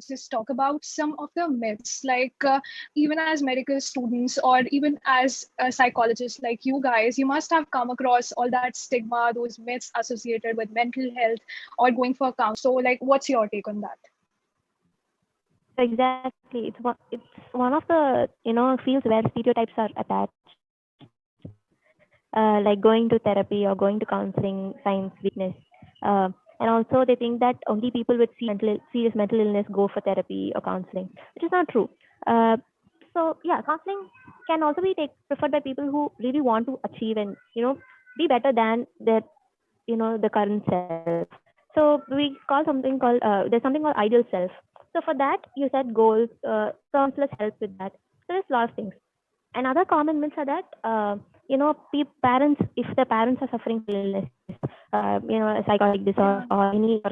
just talk about some of the myths, like even as medical students or even as a psychologist like you guys, you must have come across all that stigma, those myths associated with mental health or going for counseling. So, like, what's your take on that? Exactly. It's one of the fields where stereotypes are attached, like going to therapy or going to counseling, signs weakness, and also they think that only people with serious mental illness go for therapy or counseling, which is not true. Uh, so yeah, counseling can also be preferred by people who really want to achieve and be better than their the current self. So we call something called there's something called ideal self. So for that you set goals. Counselors help with that. So there's a lot of things. And other common myths are that parents, if the parents are suffering from illness, a psychotic disorder or any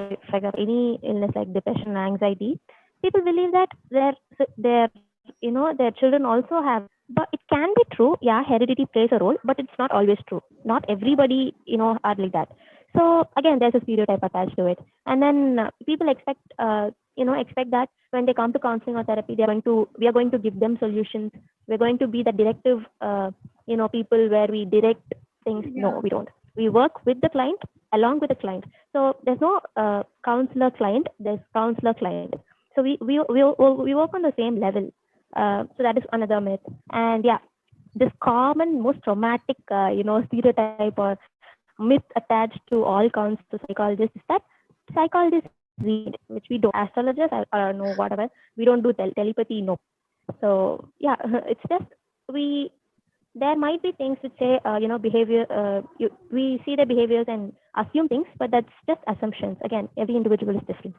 illness like depression or anxiety, people believe that their children also have. But it can be true, yeah, heredity plays a role, but it's not always true. Not everybody are like that. So again, there's a stereotype attached to it. And then people expect that when they come to counseling or therapy, we are going to give them solutions. We're going to be the directive people where we direct things. No, we don't. We work with the client, along with the client. So there's no counselor client, there's counselor client. So we work on the same level. So that is another myth. And yeah, this common, most traumatic stereotype or myth attached to all counsel psychologists is that psychologists read, which we don't. Astrologers or no, whatever, we don't do telepathy. No. So yeah, it's just there might be things which say behavior. We see the behaviors and assume things, but that's just assumptions. Again, every individual is different.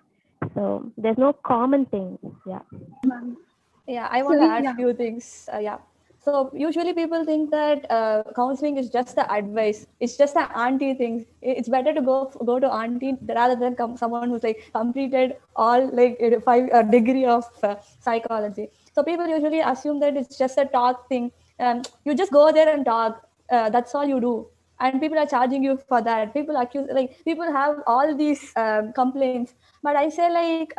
So there's no common thing. Yeah. Yeah, I want to add a few things. So usually people think that counseling is just the advice. It's just the auntie thing. It's better to go to auntie rather than someone who's like completed all like 5 degree of psychology. So people usually assume that it's just a talk thing. You just go there and talk. That's all you do. And people are charging you for that. People accuse, like people have all these complaints. But I say like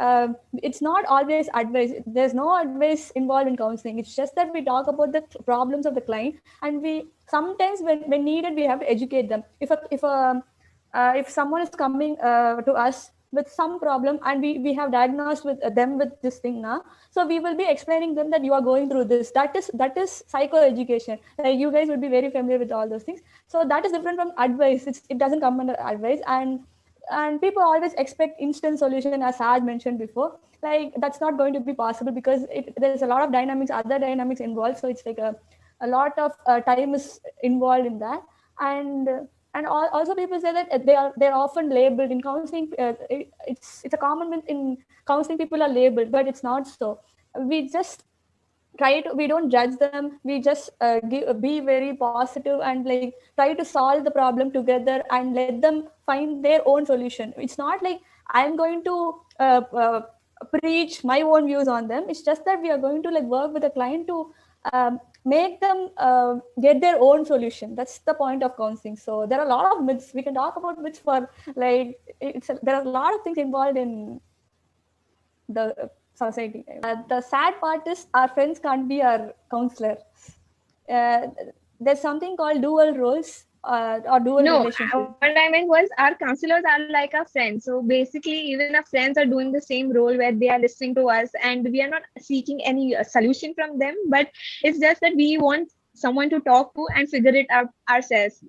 it's not always advice. There's no advice involved in counseling. It's just that we talk about the problems of the client, and we sometimes when needed we have to educate them. If someone is coming to us with some problem and we have diagnosed with them with this thing now, so we will be explaining them that you are going through this. That is psychoeducation. Like you guys would be very familiar with all those things. So that is different from advice. It doesn't come under advice. And people always expect instant solution, as Saj mentioned before. Like that's not going to be possible because there's a lot of other dynamics involved. So it's like a lot of time is involved in that. And also people say that they're often labeled in counseling. It's a common myth in counseling. People are labeled, but it's not so. We don't judge them. We just be very positive and like try to solve the problem together and let them find their own solution. It's not like I'm going to preach my own views on them. It's just that we are going to like work with the client to make them get their own solution. That's the point of counseling. So there are a lot of myths. We can talk about myths for like there are a lot of things involved in the society. The sad part is our friends can't be our counselor. There's something called dual roles or dual relationship. What I meant was our counselors are like our friends. So basically, even our friends are doing the same role where they are listening to us, and we are not seeking any solution from them. But it's just that we want someone to talk to and figure it out ourselves.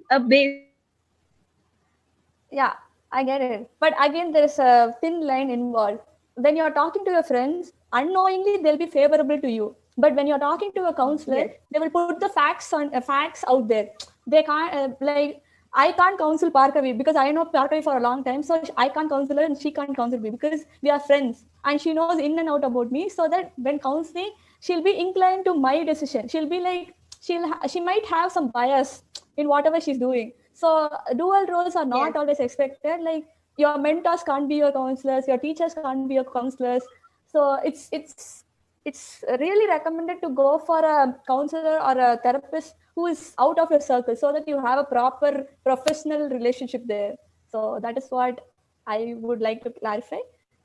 Yeah, I get it. But again, there's a thin line involved. When you're talking to your friends, unknowingly they'll be favorable to you. But when you're talking to a counselor, they will put the facts out there. They can't like I can't counsel Parkavi because I know Parkavi for a long time, so I can't counsel her and she can't counsel me because we are friends and she knows in and out about me. So that when counseling, she'll be inclined to my decision. She'll be like she might have some bias in whatever she's doing. So dual roles are not always expected. Like your mentors can't be your counselors, your teachers can't be your counselors. So it's really recommended to go for a counselor or a therapist who is out of your circle so that you have a proper professional relationship there. So that is what I would like to clarify.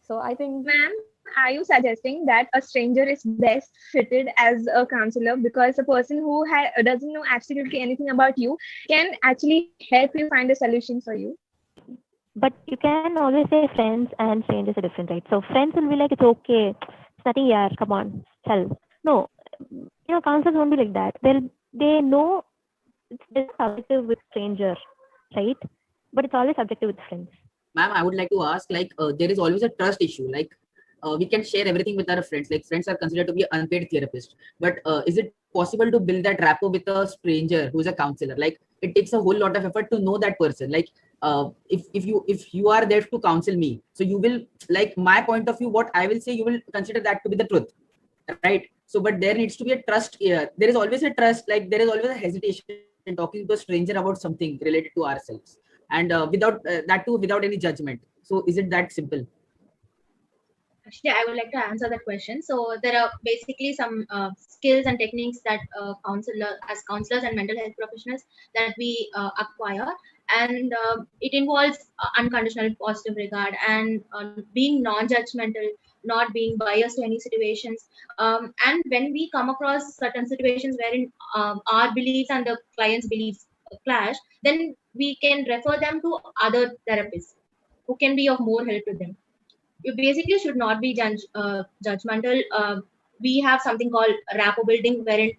So I think, ma'am, are you suggesting that a stranger is best fitted as a counselor because a person who doesn't know absolutely anything about you can actually help you find a solution for you? But you can always say friends and strangers are different, right? So friends will be like, it's okay, it's nothing, yeah, come on, help. No, counselors won't be like that. They know it's just subjective with stranger, right? But it's always subjective with friends. Ma'am, I would like to ask, there is always a trust issue. We can share everything with our friends. Like, friends are considered to be unpaid therapists. But is it possible to build that rapport with a stranger who is a counselor? Like, it takes a whole lot of effort to know that person. Like, if you are there to counsel me, so you will, like, my point of view, what I will say, you will consider that to be the truth, right? So, but there needs to be a trust here. There is always a trust. Like, there is always a hesitation talking to a stranger about something related to ourselves, and without that too, without any judgment. So is it that simple? Actually, I would like to answer that question. So there are basically some skills and techniques that as counselors and mental health professionals that we acquire, and it involves unconditional positive regard and being non-judgmental, not being biased to any situations. And when we come across certain situations wherein our beliefs and the client's beliefs clash, then we can refer them to other therapists who can be of more help to them. You basically should not be judgmental. We have something called rapport building, wherein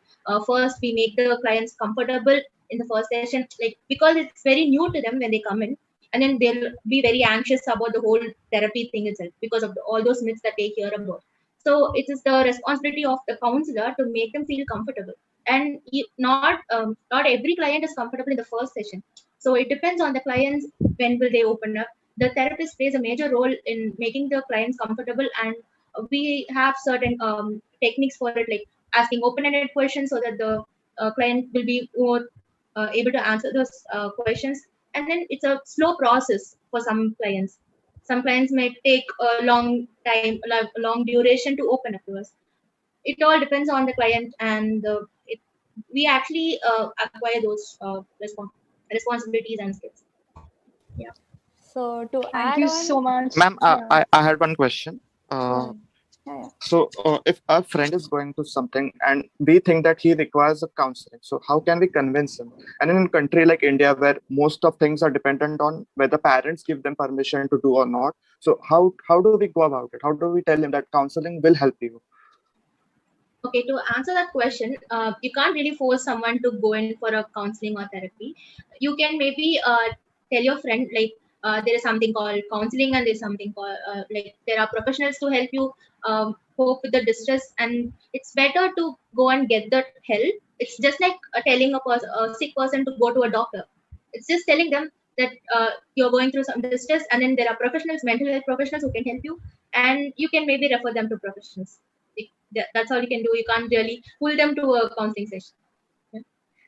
first we make the clients comfortable in the first session, like, because it's very new to them when they come in, and then they'll be very anxious about the whole therapy thing itself because of all those myths that they hear about. So it is the responsibility of the counselor to make them feel comfortable, and not every client is comfortable in the first session. So it depends on the clients when will they open up. The therapist plays a major role in making the clients comfortable, and we have certain techniques for it, like asking open-ended questions so that the client will be more able to answer those questions. And then it's a slow process for some clients. Some clients may take a long time, like a long duration to open up to us. It all depends on the client, and we actually acquire those responsibilities and skills. Yeah. So to Thank add you on, so much. Ma'am, Yeah. I had one question. yeah. So if a friend is going to something and we think that he requires a counseling, so how can we convince him? And in a country like India, where most of things are dependent on whether parents give them permission to do or not, so how do we go about it? How do we tell him that counseling will help you? Okay, to answer that question, you can't really force someone to go in for a counseling or therapy. You can maybe tell your friend, like, there is something called counseling, and there's something called like, there are professionals to help you cope with the distress, and it's better to go and get that help. It's just like telling a sick person to go to a doctor. It's just telling them that you're going through some distress, and then there are professionals, mental health professionals, who can help you, and you can maybe refer them to professionals. That's all you can do. You can't really pull them to a counseling session.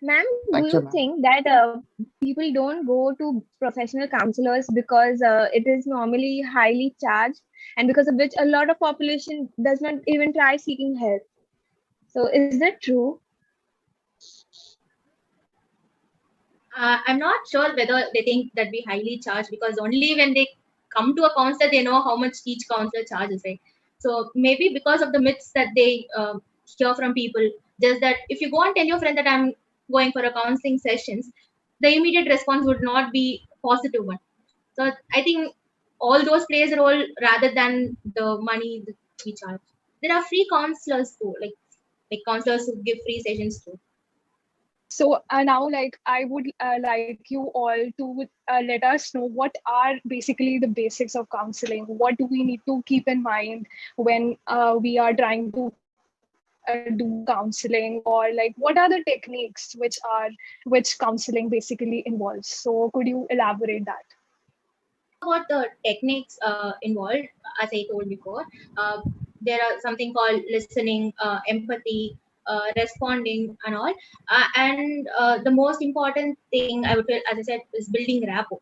Ma'am, do Thank you, you ma'am. think that people don't go to professional counselors because it is normally highly charged, and because of which a lot of population does not even try seeking help? So is that true? I'm not sure whether they think that we highly charge, because only when they come to a counselor they know how much each counselor charges, right? So maybe because of the myths that they hear from people, just that if you go and tell your friend that I'm going for a counseling sessions, the immediate response would not be positive one. So I think all those plays a role rather than the money that we charge. There are free counselors too, like counselors who give free sessions too. So now, like, I would like you all to let us know what are basically the basics of counseling. What do we need to keep in mind when we are trying to do counseling, or like what are the techniques which counseling basically involves? So could you elaborate that? About the techniques involved, as I told before, there are something called listening, empathy, responding, and all. And the most important thing I would tell, as I said, is building rapport.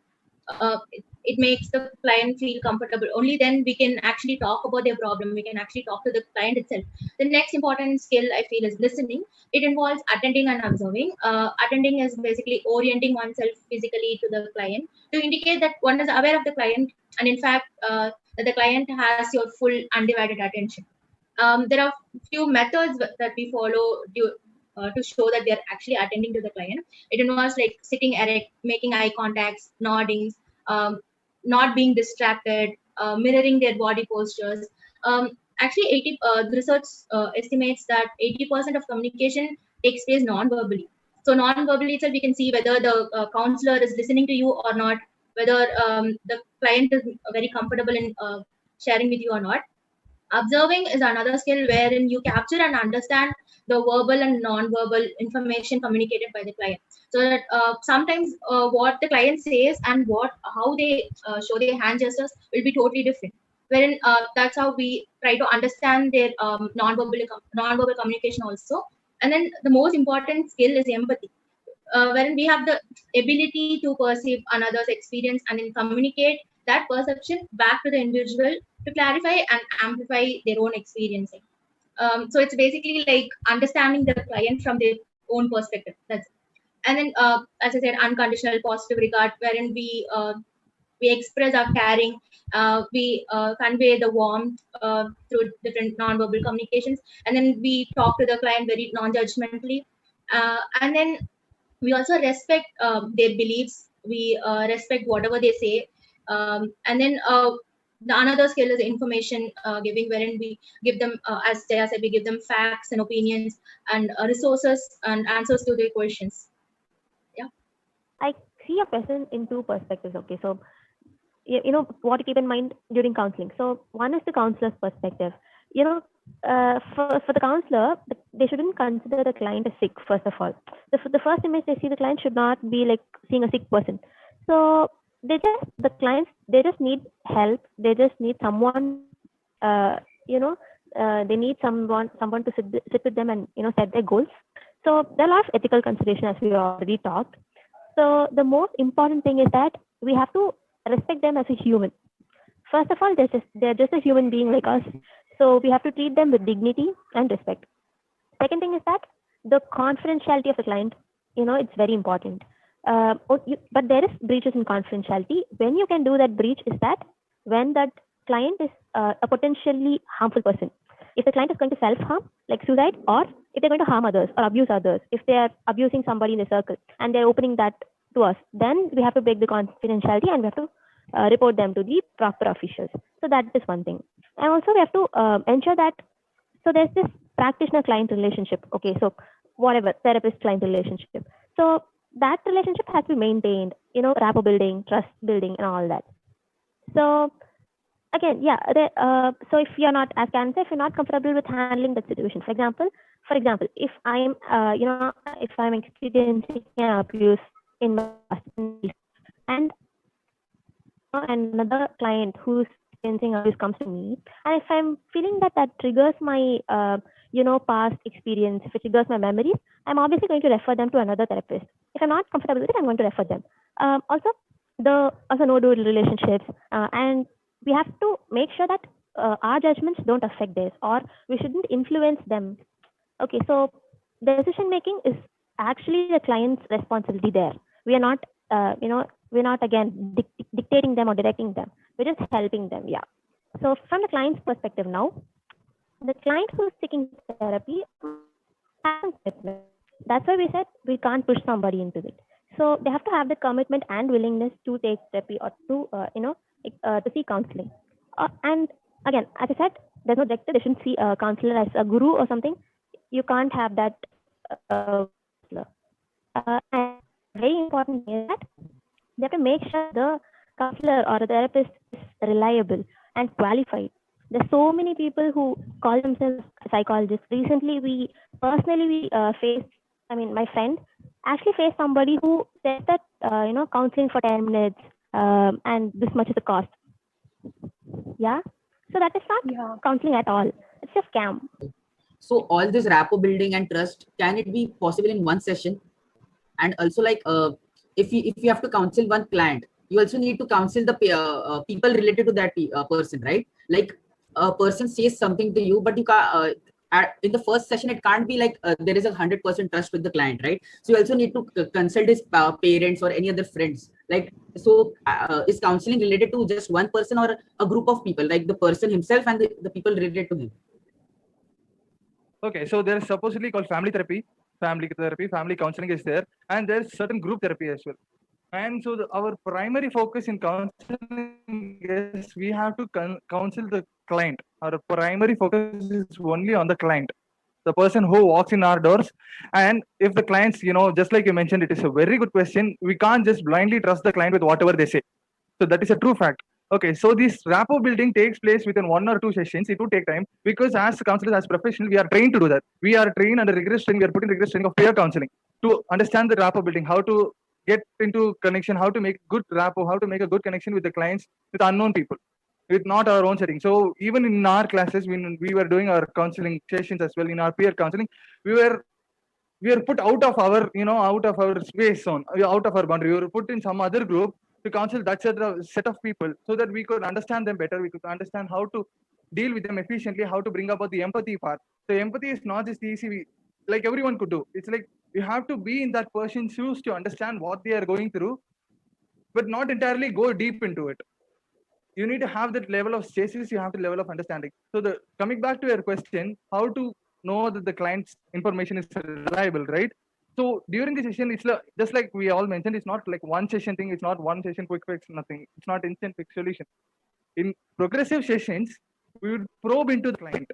it makes the client feel comfortable. Only then we can actually talk about their problem. We can actually talk to the client itself. The next important skill I feel is listening. It involves attending and observing. Attending is basically orienting oneself physically to the client to indicate that one is aware of the client, and in fact that the client has your full undivided attention. There are few methods that we follow to show that they're actually attending to the client. It involves like sitting erect, making eye contacts, nodding, not being distracted, mirroring their body postures. Actually, the research estimates that 80% of communication takes place non-verbally. So non-verbally itself, we can see whether the counselor is listening to you or not, whether the client is very comfortable in sharing with you or not. Observing is another skill wherein you capture and understand the verbal and non-verbal information communicated by the client. So that sometimes what the client says and how they show their hand gestures will be totally different. Wherein that's how we try to understand their non-verbal communication also. And then the most important skill is empathy, wherein we have the ability to perceive another's experience and then communicate that perception back to the individual to clarify and amplify their own experiencing. So it's basically like understanding the client from their own perspective. That's it. And then, as I said, unconditional positive regard, wherein we express our caring, we convey the warmth through different non-verbal communications, and then we talk to the client very non-judgmentally, and then we also respect their beliefs. We respect whatever they say, and then the another skill is information giving, wherein we give them, as Jaya said, we give them facts and opinions and resources and answers to their questions. Yeah. I see a question in two perspectives. Okay, so you know what to keep in mind during counseling. So one is the counselor's perspective. You know, for the counselor, they shouldn't consider the client as sick. First of all, the first image they see the client should not be like seeing a sick person. So they just need help. They just need someone. They need someone to sit with them and set their goals. So there are a lot of ethical consideration, as we already talked. So the most important thing is that we have to respect them as a human. First of all, they're just a human being like us. So we have to treat them with dignity and respect. Second thing is that the confidentiality of the client, it's very important. But there is breaches in confidentiality. When you can do that breach is that when that client is a potentially harmful person. If the client is going to self-harm, like suicide, or if they're going to harm others or abuse others, if they are abusing somebody in the circle and they're opening that to us, then we have to break the confidentiality and we have to report them to the proper officials. So that is one thing. And also we have to ensure that, so there's this practitioner-client relationship. Okay, so whatever, therapist-client relationship. So that relationship has to be maintained, rapport building, trust building, and all that. So again, so if you're not, as Karen said, if you're not comfortable with handling that situation, for example, if I'm, if I'm experiencing abuse in my and another client who's experiencing abuse comes to me, and if I'm feeling that triggers my, past experience, if it triggers my memories, I'm obviously going to refer them to another therapist. If I'm not comfortable with it, I'm going to refer them. Also no-do relationships, and we have to make sure that our judgments don't affect theirs, or we shouldn't influence them. Okay, so decision making is actually the client's responsibility there. We are not, we're not again dictating them or directing them. We're just helping them. Yeah. So from the client's perspective now, the client who's seeking therapy, that's why we said we can't push somebody into it. So they have to have the commitment and willingness to take therapy or to seek counseling. And again, as I said, there's no director. They shouldn't see a counselor as a guru or something. You can't have that. And very important is that they have to make sure the counselor or the therapist is reliable and qualified. There's so many people who call themselves psychologists. Recently, we faced, my friend actually faced somebody who said that, counseling for 10 minutes and this much is the cost. Yeah. So that is not counseling at all. It's a scam. So all this rapport building and trust, can it be possible in one session? And also, like, if you have to counsel one client, you also need to counsel the people related to that person, right? Like a person says something to you, but you can't. In the first session, it can't be like there is 100% trust with the client, right? So you also need to consult his parents or any other friends. Like, so is counseling related to just one person or a group of people, like the person himself and the people related to him? Okay, so there is supposedly called family therapy, family counseling is there, and there's certain group therapy as well. And so our primary focus in counseling is we have to counsel the client. Our primary focus is only on the client, the person who walks in our doors. And if the clients, just like you mentioned, it is a very good question. We can't just blindly trust the client with whatever they say. So that is a true fact. Okay, so this rapport building takes place within 1 or 2 sessions. It would take time because as counselors, as professionals, we are trained to do that. We are trained under rigorous training. We are put in rigorous training of peer counseling to understand the rapport building, how to get into connection, how to make good rapport, how to make a good connection with the clients, with unknown people, with not our own setting. So even in our classes, when we were doing our counseling sessions as well, in our peer counseling, we were put out of our, out of our space zone, out of our boundary. We were put in some other group to counsel that set of people so that we could understand them better. We could understand how to deal with them efficiently, how to bring about the empathy part. So empathy is not just easy, like everyone could do. It's like you have to be in that person's shoes to understand what they are going through, but not entirely go deep into it. You need to have that level of stasis, you have the level of understanding. So coming back to your question, how to know that the client's information is reliable, right? So during the session, it's just like we all mentioned, it's not like one session thing, it's not one session quick fix, nothing. It's not instant fix solution. In progressive sessions, we would probe into the client.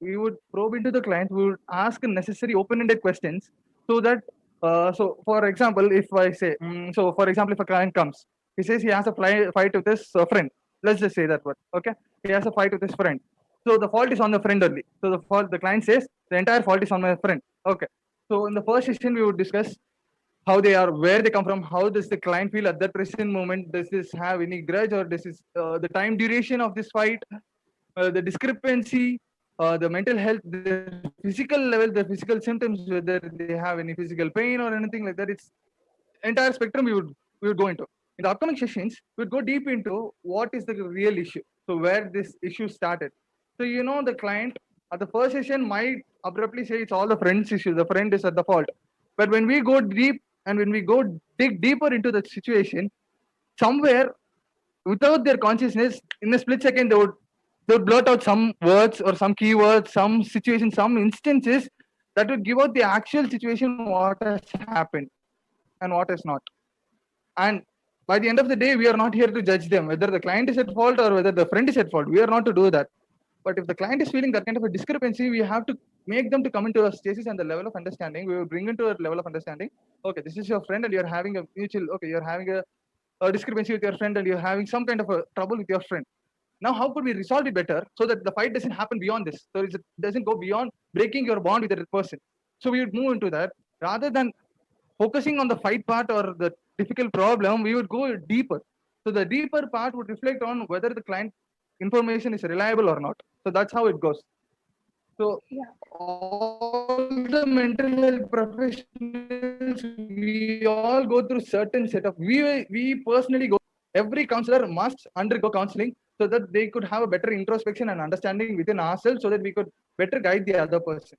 We would ask necessary open-ended questions so that, so for example, if I say, if a client comes, he says he has a fight with his friend. Let's just say that word, okay? He has a fight with his friend. So the fault is on the friend only. So the client says, the entire fault is on my friend. Okay. So in the first session, we would discuss how they are, where they come from, how does the client feel at that present moment, does this have any grudge, or this is the time duration of this fight, the discrepancy, the mental health, the physical level, the physical symptoms, whether they have any physical pain or anything like that. It's entire spectrum we would go into. In the upcoming sessions, we'd go deep into what is the real issue. So where this issue started. So the client at the first session might abruptly say it's all the friend's issue. The friend is at the fault. But when we go deep and when we go dig deeper into the situation, somewhere without their consciousness, in a split second, they would blurt out some words or some keywords, some situations, some instances that would give out the actual situation, what has happened and what is not. And by the end of the day, we are not here to judge them, whether the client is at fault or whether the friend is at fault. We are not to do that. But if the client is feeling that kind of a discrepancy, we have to make them to come into a stasis and the level of understanding. We will bring into a level of understanding. Okay, this is your friend and you're having a mutual, okay, you're having a discrepancy with your friend and you're having some kind of a trouble with your friend. Now, how could we resolve it better so that the fight doesn't happen beyond this? So it doesn't go beyond breaking your bond with that person. So we would move into that rather than focusing on the fight part or the difficult problem, we would go deeper. So the deeper part would reflect on whether the client information is reliable or not. So that's how it goes. So all the mental health professionals, we all go through certain set of, we personally go, every counselor must undergo counseling so that they could have a better introspection and understanding within ourselves so that we could better guide the other person.